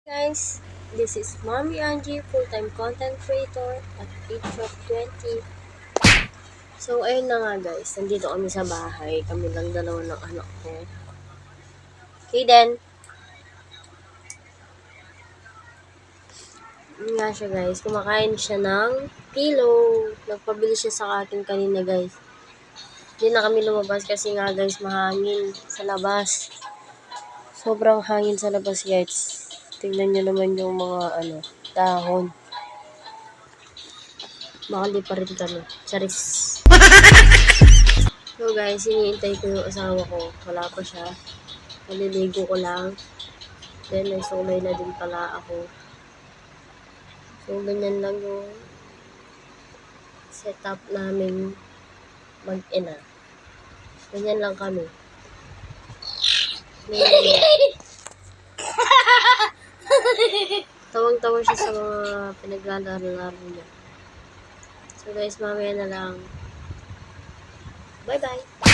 Guys, this is Mommy Angie, full-time content creator at age of 20. So, ayun na nga guys, nandito kami sa bahay. Kami lang dalawa ng anak ko. Kaden, yun nga siya guys, kumakain siya ng pillow. Nagpabili siya sa akin kanina guys. Hindi na kami lumabas kasi nga guys, mahangin sa labas. Sobrang hangin sa labas guys. Tingnan nyo naman yung mga dahon. Baka pa rin kami. Charis. So guys, iniintay ko yung asawa ko. Wala pa siya. Naliligo ko lang. Then, may sulay na din pala ako. So, ganyan lang yung setup namin mag-ina. Ganyan lang kami. Tawang-tawa siya sa mga pinaglalaro-laro niya. So guys, mamaya na lang. Bye-bye!